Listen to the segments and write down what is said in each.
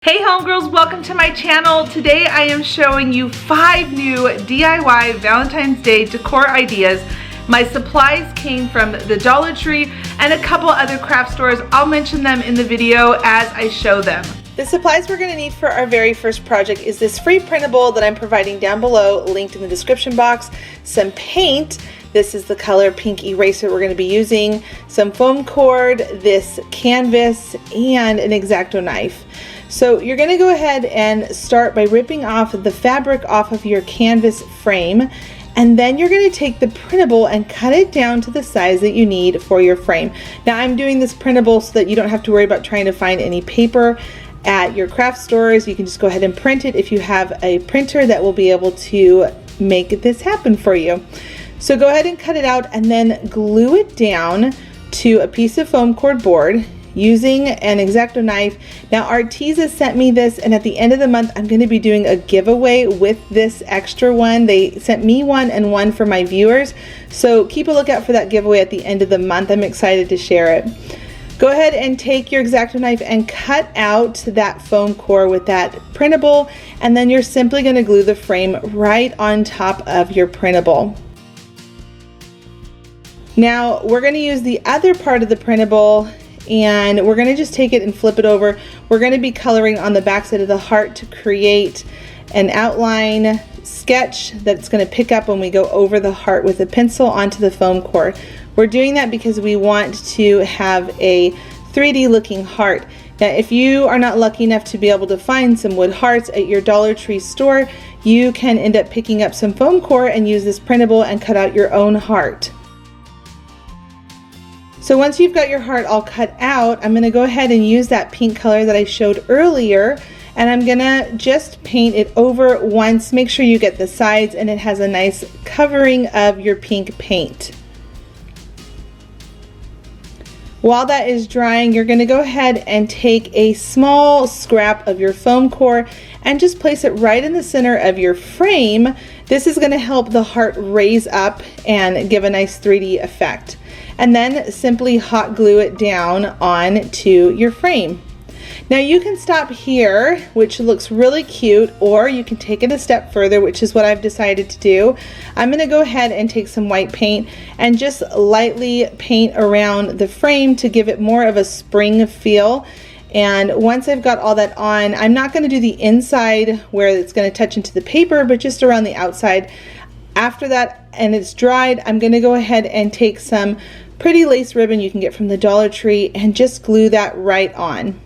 Hey homegirls, welcome to my channel. Today I am showing you 5 new DIY Valentine's Day decor ideas. My supplies came from the Dollar Tree and a couple other craft stores. I'll mention them in the video as I show them. The supplies we're going to need for our very first project is this free printable that I'm providing down below, linked in the description box, some paint. This is the color pink eraser we're going to be using, some foam cord, this canvas, and an X-Acto knife. So you're going to go ahead and start by ripping off the fabric off of your canvas frame, and then you're going to take the printable and cut it down to the size that you need for your frame. Now I'm doing this printable so that you don't have to worry about trying to find any paper at your craft stores. You can just go ahead and print it if you have a printer that will be able to make this happen for you. So go ahead and cut it out and then glue it down to a piece of foam cord board using an X-Acto knife. Now Arteza sent me this, and at the end of the month I'm going to be doing a giveaway with this extra one. They sent me one and one for my viewers, so keep a lookout for that giveaway at the end of the month. I'm excited to share it. Go ahead and take your X-Acto knife and cut out that foam core with that printable, and then you're simply going to glue the frame right on top of your printable. Now we're going to use the other part of the printable, and we're going to just take it and flip it over. We're going to be coloring on the back side of the heart to create an outline sketch that's going to pick up when we go over the heart with a pencil onto the foam core. We're doing that because we want to have a 3D looking heart. Now if you are not lucky enough to be able to find some wood hearts at your Dollar Tree store, you can end up picking up some foam core and use this printable and cut out your own heart. So once you've got your heart all cut out, I'm going to go ahead and use that pink color that I showed earlier, and I'm going to just paint it over once. Make sure you get the sides and it has a nice covering of your pink paint. While that is drying, you're going to go ahead and take a small scrap of your foam core and just place it right in the center of your frame. This is going to help the heart raise up and give a nice 3D effect. And then simply hot glue it down onto your frame. Now you can stop here, which looks really cute, or you can take it a step further, which is what I've decided to do. I'm going to go ahead and take some white paint and just lightly paint around the frame to give it more of a spring feel. And once I've got all that on, I'm not going to do the inside where it's going to touch into the paper, but just around the outside. After that, and it's dried, I'm going to go ahead and take some pretty lace ribbon you can get from the Dollar Tree and just glue that right on.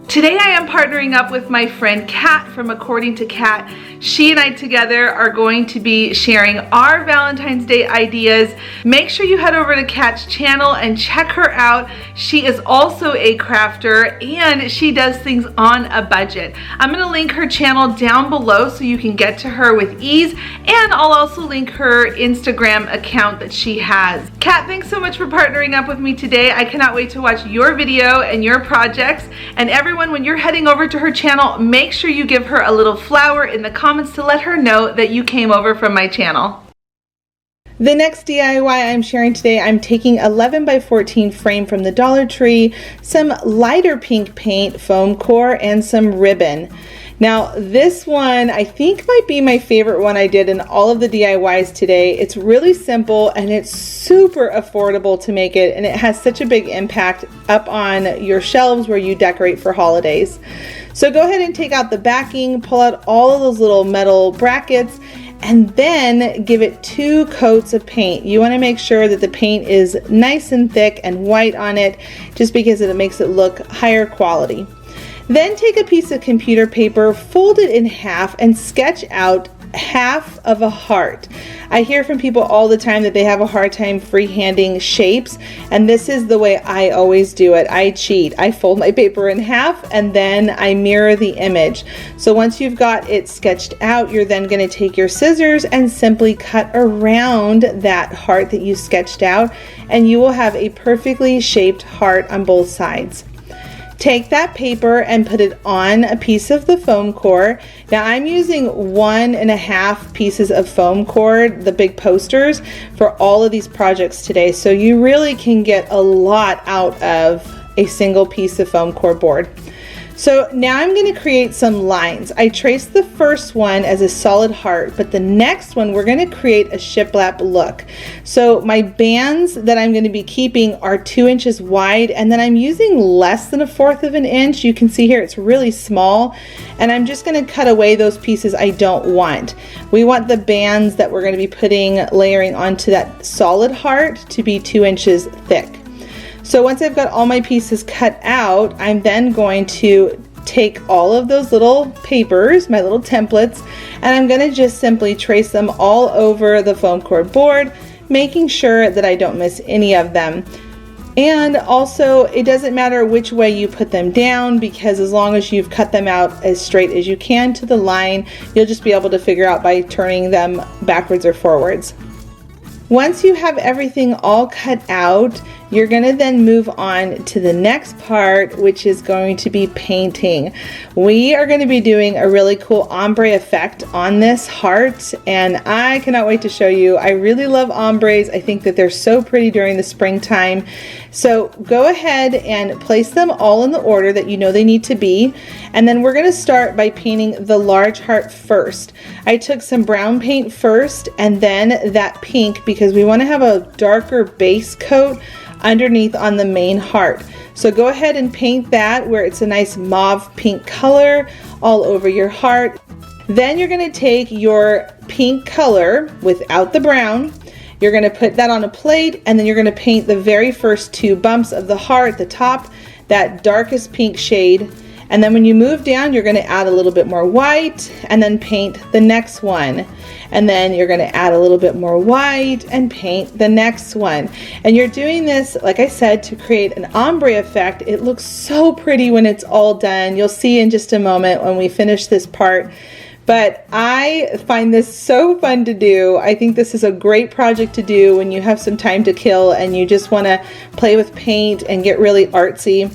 Today I am partnering up with my friend Kat from According to Kat. She and I together are going to be sharing our Valentine's Day ideas. Make sure you head over to Kat's channel and check her out. She is also a crafter and she does things on a budget. I'm going to link her channel down below so you can get to her with ease, and I'll also link her Instagram account that she has. Kat, thanks so much for partnering up with me today. I cannot wait to watch your video and your projects. And everyone, when you're heading over to her channel, make sure you give her a little flower in the comments to let her know that you came over from my channel. The next DIY I'm sharing today, I'm taking 11 by 14 frame from the Dollar Tree, some lighter pink paint, foam core, and some ribbon. Now this one I think might be my favorite one I did in all of the DIYs today. It's really simple and it's super affordable to make it, and it has such a big impact up on your shelves where you decorate for holidays. So go ahead and take out the backing, pull out all of those little metal brackets, and then give it 2 coats of paint. You want to make sure that the paint is nice and thick and white on it, just because it makes it look higher quality. Then take a piece of computer paper, fold it in half, and sketch out half of a heart. I hear from people all the time that they have a hard time freehanding shapes, and this is the way I always do it. I cheat. I fold my paper in half and then I mirror the image. So once you've got it sketched out, you're then going to take your scissors and simply cut around that heart that you sketched out, and you will have a perfectly shaped heart on both sides. Take that paper and put it on a piece of the foam core. Now I'm using 1.5 pieces of foam core, the big posters, for all of these projects today. So you really can get a lot out of a single piece of foam core board. So now I'm going to create some lines. I traced the first one as a solid heart, but the next one we're going to create a shiplap look. So my bands that I'm going to be keeping are 2 inches wide, and then I'm using less than 1/4 of an inch. You can see here it's really small, and I'm just going to cut away those pieces I don't want. We want the bands that we're going to be layering onto that solid heart to be 2 inches thick. So once I've got all my pieces cut out, I'm then going to take all of those little papers, my little templates, and I'm going to just simply trace them all over the foam core board, making sure that I don't miss any of them. And also, it doesn't matter which way you put them down, because as long as you've cut them out as straight as you can to the line, you'll just be able to figure out by turning them backwards or forwards. Once you have everything all cut out, you're going to then move on to the next part, which is going to be painting. We are going to be doing a really cool ombre effect on this heart, and I cannot wait to show you. I really love ombres. I think that they're so pretty during the springtime. So go ahead and place them all in the order that you know they need to be, and then we're going to start by painting the large heart first. I took some brown paint first and then that pink, because we want to have a darker base coat underneath on the main heart. So go ahead and paint that where it's a nice mauve pink color all over your heart. Then you're going to take your pink color without the brown. You're going to put that on a plate, and then you're going to paint the very first 2 bumps of the heart, the top, that darkest pink shade. And then when you move down, you're going to add a little bit more white and then paint the next one. And then you're going to add a little bit more white and paint the next one. And you're doing this, like I said, to create an ombre effect. It looks so pretty when it's all done. You'll see in just a moment when we finish this part. But I find this so fun to do. I think this is a great project to do when you have some time to kill and you just want to play with paint and get really artsy.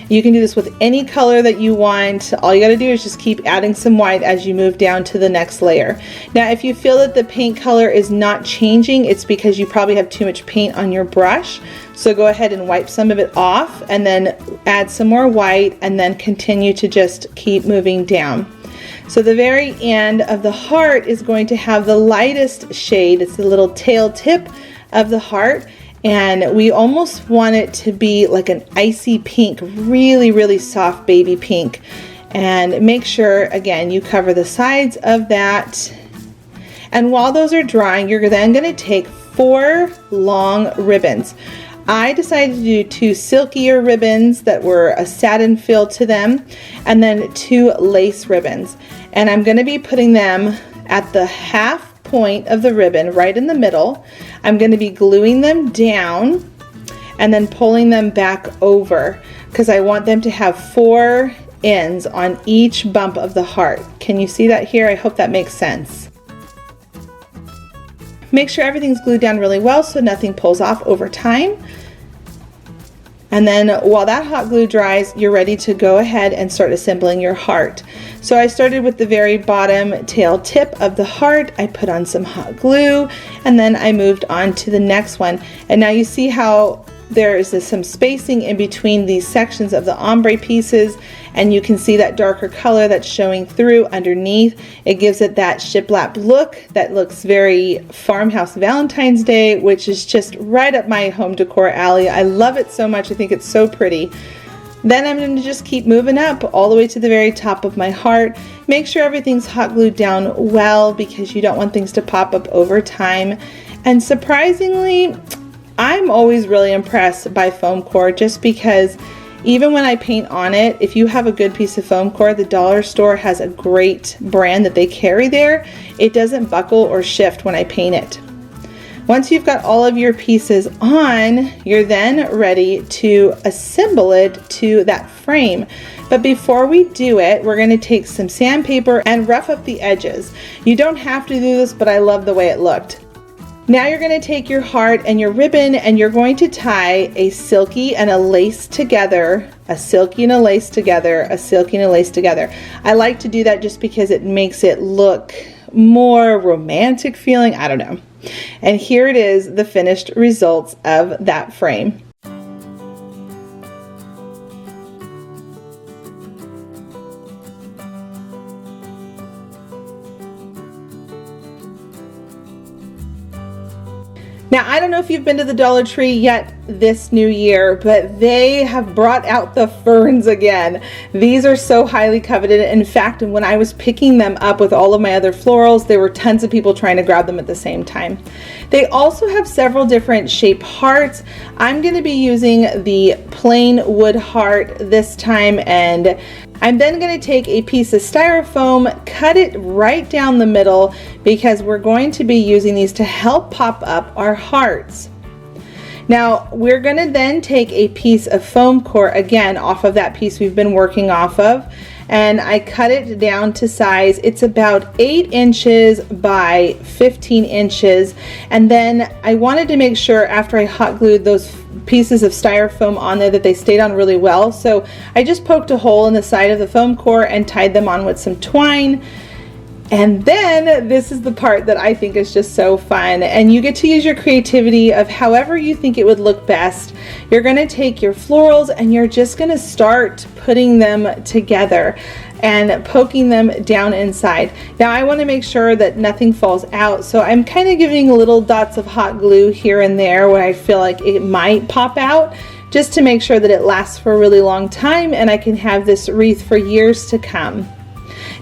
You can do this with any color that you want. All you got to do is just keep adding some white as you move down to the next layer. Now, if you feel that the paint color is not changing, it's because you probably have too much paint on your brush. So go ahead and wipe some of it off and then add some more white, and then continue to just keep moving down. So the very end of the heart is going to have the lightest shade. It's the little tail tip of the heart. And we almost want it to be like an icy pink, really, really soft baby pink. And make sure, again, you cover the sides of that. And while those are drying, you're then going to take 4 long ribbons. I decided to do 2 silkier ribbons that were a satin feel to them, and then 2 lace ribbons. And I'm going to be putting them at the half point of the ribbon, right in the middle. I'm going to be gluing them down and then pulling them back over, because I want them to have 4 ends on each bump of the heart. Can you see that here? I hope that makes sense. Make sure everything's glued down really well so nothing pulls off over time. And then while that hot glue dries, you're ready to go ahead and start assembling your heart. So I started with the very bottom tail tip of the heart. I put on some hot glue, and then I moved on to the next one. And now you see how there is some spacing in between these sections of the ombre pieces, and you can see that darker color that's showing through underneath. It gives it that shiplap look that looks very farmhouse Valentine's Day, which is just right up my home decor alley. I love it so much. I think it's so pretty. Then I'm going to just keep moving up all the way to the very top of my heart. Make sure everything's hot glued down well, because you don't want things to pop up over time. And surprisingly, I'm always really impressed by foam core, just because even when I paint on it, if you have a good piece of foam core, the dollar store has a great brand that they carry there. It doesn't buckle or shift when I paint it. Once you've got all of your pieces on, you're then ready to assemble it to that frame. But before we do it, we're going to take some sandpaper and rough up the edges. You don't have to do this, but I love the way it looked. Now you're going to take your heart and your ribbon and you're going to tie a silky and a lace together, a silky and a lace together, a silky and a lace together. I like to do that just because it makes it look more romantic feeling. I don't know. And here it is, the finished results of that frame. Now, I don't know if you've been to the Dollar Tree yet this new year, but they have brought out the ferns again. These are so highly coveted. In fact, when I was picking them up with all of my other florals, there were tons of people trying to grab them at the same time. They also have several different shape hearts. I'm going to be using the plain wood heart this time, and I'm then going to take a piece of styrofoam, cut it right down the middle because we're going to be using these to help pop up our hearts. Now we're going to then take a piece of foam core again off of that piece we've been working off of, and I cut it down to size. It's about 8 inches by 15 inches, and then I wanted to make sure after I hot glued those pieces of styrofoam on there that they stayed on really well. So I just poked a hole in the side of the foam core and tied them on with some twine. And then this is the part that I think is just so fun, and you get to use your creativity of however you think it would look best. You're going to take your florals and you're just going to start putting them together and poking them down inside. Now I want to make sure that nothing falls out, so I'm kind of giving little dots of hot glue here and there where I feel like it might pop out, just to make sure that it lasts for a really long time and I can have this wreath for years to come.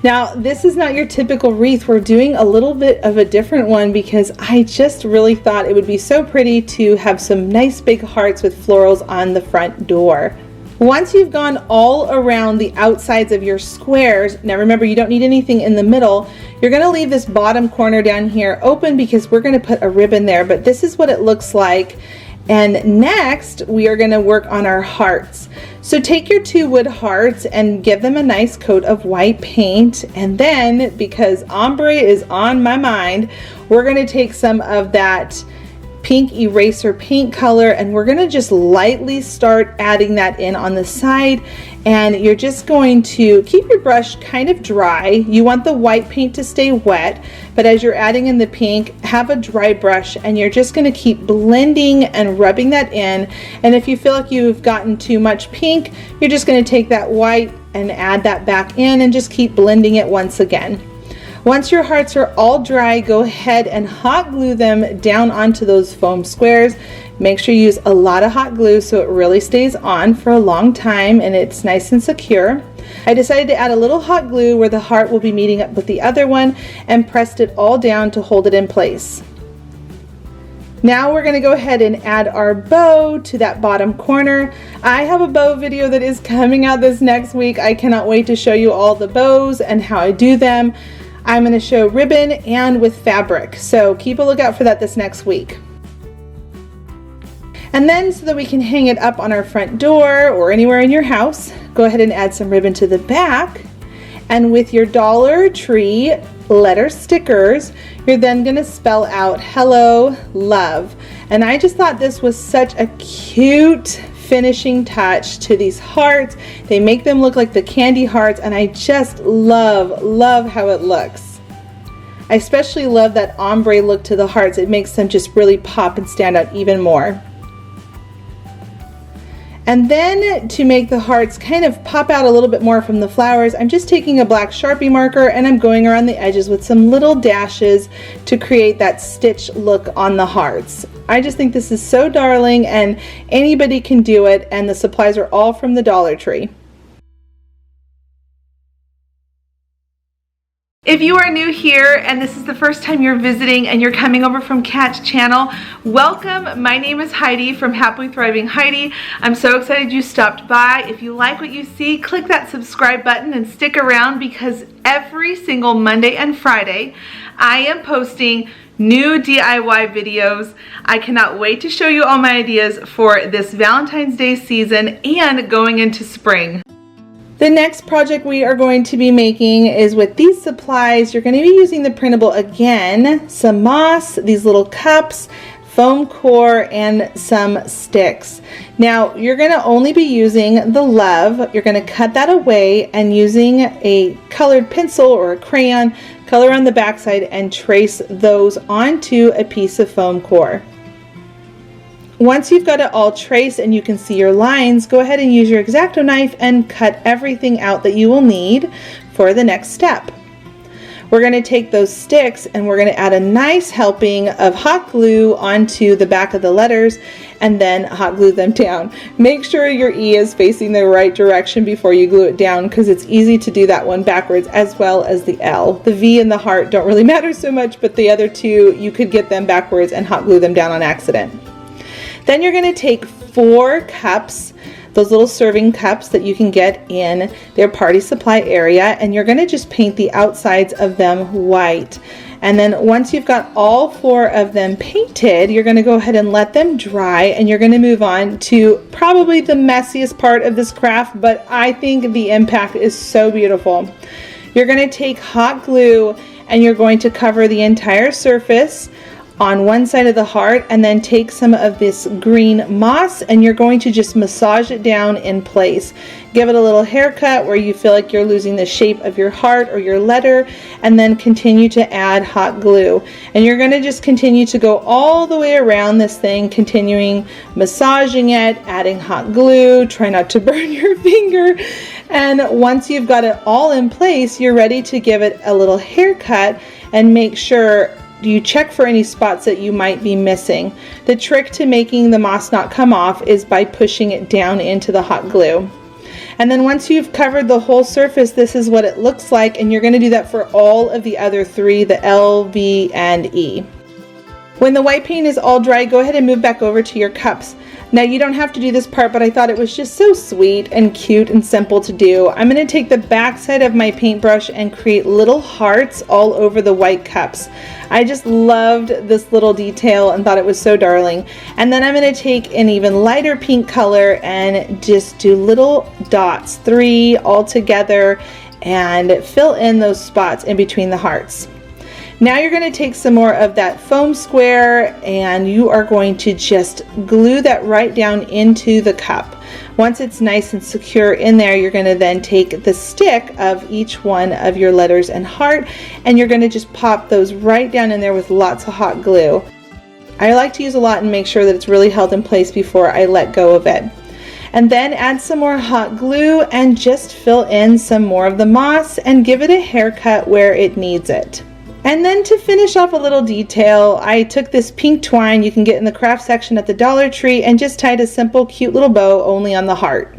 Now, this is not your typical wreath. We're doing a little bit of a different one because I just really thought it would be so pretty to have some nice big hearts with florals on the front door. Once you've gone all around the outsides of your squares, now remember you don't need anything in the middle, you're going to leave this bottom corner down here open because we're going to put a ribbon there, but this is what it looks like. And next we are going to work on our hearts. So take your 2 wood hearts and give them a nice coat of white paint, and then because ombre is on my mind, we're going to take some of that pink eraser paint color and we're going to just lightly start adding that in on the side. And you're just going to keep your brush kind of dry. You want the white paint to stay wet, but as you're adding in the pink, have a dry brush and you're just going to keep blending and rubbing that in. And if you feel like you've gotten too much pink, you're just going to take that white and add that back in and just keep blending it once again. Once your hearts are all dry, go ahead and hot glue them down onto those foam squares. Make sure you use a lot of hot glue so it really stays on for a long time and it's nice and secure. I decided to add a little hot glue where the heart will be meeting up with the other one and pressed it all down to hold it in place. Now we're going to go ahead and add our bow to that bottom corner. I have a bow video that is coming out this next week. I cannot wait to show you all the bows and how I do them. I'm going to show ribbon and with fabric, so keep a lookout for that this next week. And then so that we can hang it up on our front door or anywhere in your house, go ahead and add some ribbon to the back. And with your Dollar Tree letter stickers, you're then going to spell out hello, love. And I just thought this was such a cute finishing touch to these hearts. They make them look like the candy hearts, and I just love how it looks. I especially love that ombre look to the hearts. It makes them just really pop and stand out even more. And then to make the hearts kind of pop out a little bit more from the flowers, I'm just taking a black Sharpie marker and I'm going around the edges with some little dashes to create that stitch look on the hearts. I just think this is so darling and anybody can do it, and the supplies are all from the Dollar Tree. If you are new here and this is the first time you're visiting and you're coming over from Kat's channel, welcome. My name is Heidi from Happily Thriving Heidi. I'm so excited you stopped by. If you like what you see, click that subscribe button and stick around because every single Monday and Friday I am posting new DIY videos. I cannot wait to show you all my ideas for this Valentine's Day season and going into spring. The next project we are going to be making is with these supplies. You're going to be using the printable again, some moss, these little cups, foam core, and some sticks. Now you're going to only be using the love. You're going to cut that away and using a colored pencil or a crayon, color on the backside and trace those onto a piece of foam core. Once you've got it all traced and you can see your lines, go ahead and use your X-Acto knife and cut everything out that you will need for the next step. We're going to take those sticks and we're going to add a nice helping of hot glue onto the back of the letters and then hot glue them down. Make sure your E is facing the right direction before you glue it down, because it's easy to do that one backwards, as well as the L. The V and the heart don't really matter so much, but the other two, you could get them backwards and hot glue them down on accident. Then you're going to take 4 cups, those little serving cups that you can get in their party supply area, and you're going to just paint the outsides of them white. And then once you've got all 4 of them painted, you're going to go ahead and let them dry, and you're going to move on to probably the messiest part of this craft, but I think the impact is so beautiful. You're going to take hot glue and you're going to cover the entire surface on one side of the heart, and then take some of this green moss and you're going to just massage it down in place. Give it a little haircut where you feel like you're losing the shape of your heart or your letter, and then continue to add hot glue. And you're going to just continue to go all the way around this thing, continuing massaging it, adding hot glue, try not to burn your finger. And once you've got it all in place, you're ready to give it a little haircut and make sure you check for any spots that you might be missing. The trick to making the moss not come off is by pushing it down into the hot glue. And then once you've covered the whole surface, this is what it looks like, and you're going to do that for all of the other 3, the L, V, and E. When the white paint is all dry, go ahead and move back over to your cups. Now you don't have to do this part, but I thought it was just so sweet and cute and simple to do. I'm going to take the back side of my paintbrush and create little hearts all over the white cups. I just loved this little detail and thought it was so darling. And then I'm going to take an even lighter pink color and just do little dots, 3 all together, and fill in those spots in between the hearts. Now you're going to take some more of that foam square and you are going to just glue that right down into the cup. Once it's nice and secure in there, you're going to then take the stick of each one of your letters and heart, and you're going to just pop those right down in there with lots of hot glue. I like to use a lot and make sure that it's really held in place before I let go of it. And then add some more hot glue and just fill in some more of the moss and give it a haircut where it needs it. And then to finish off a little detail, I took this pink twine you can get in the craft section at the Dollar Tree and just tied a simple cute little bow only on the heart.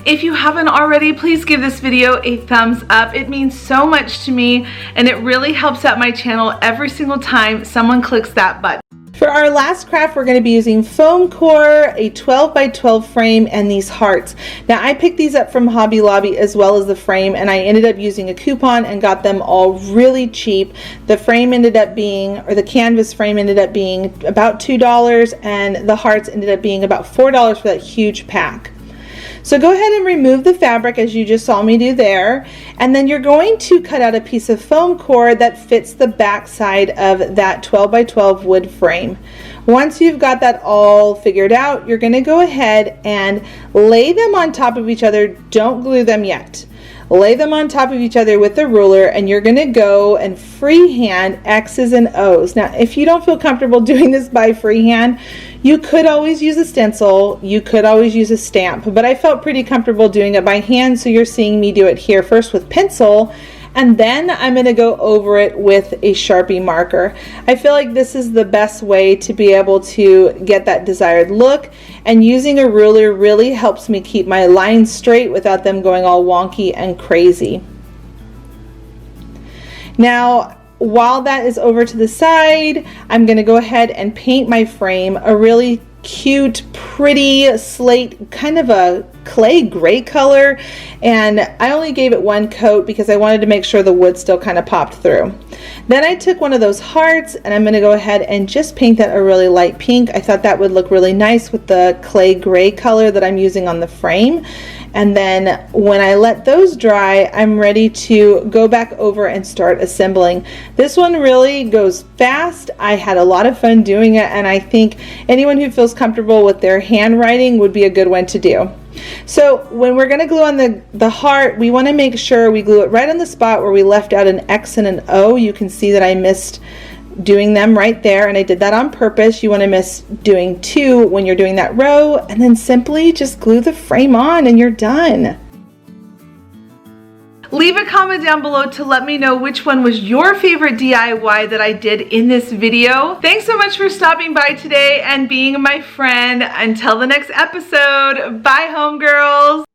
If you haven't already, please give this video a thumbs up. It means so much to me, and it really helps out my channel every single time someone clicks that button. For our last craft, we're going to be using foam core, a 12 by 12 frame, and these hearts. Now I picked these up from Hobby Lobby as well as the frame, and I ended up using a coupon and got them all really cheap. The frame ended up being, or the canvas frame ended up being about $2, and the hearts ended up being about $4 for that huge pack. So go ahead and remove the fabric as you just saw me do there, and then you're going to cut out a piece of foam core that fits the back side of that 12 by 12 wood frame. Once you've got that all figured out, you're going to go ahead and lay them on top of each other. Don't glue them yet. Lay them on top of each other with the ruler, and you're going to go and freehand X's and O's. Now, if you don't feel comfortable doing this by freehand, you could always use a stencil, you could always use a stamp, but I felt pretty comfortable doing it by hand, so you're seeing me do it here first with pencil, and then I'm going to go over it with a Sharpie marker. I feel like this is the best way to be able to get that desired look, and using a ruler really helps me keep my lines straight without them going all wonky and crazy. Now, while that is over to the side, I'm going to go ahead and paint my frame a really cute, pretty slate, kind of a clay gray color, and I only gave it one coat because I wanted to make sure the wood still kind of popped through. Then I took one of those hearts and I'm going to go ahead and just paint that a really light pink. I thought that would look really nice with the clay gray color that I'm using on the frame. And then when I let those dry, I'm ready to go back over and start assembling. This one really goes fast. I had a lot of fun doing it, and I think anyone who feels comfortable with their handwriting would be a good one to do. So when we're going to glue on the heart, we want to make sure we glue it right on the spot where we left out an X and an O. You can see that I missed doing them right there, and I did that on purpose. You want to miss doing two when you're doing that row, and then simply just glue the frame on and you're done. Leave a comment down below to let me know which one was your favorite DIY that I did in this video. Thanks so much for stopping by today and being my friend. Until the next episode, bye homegirls!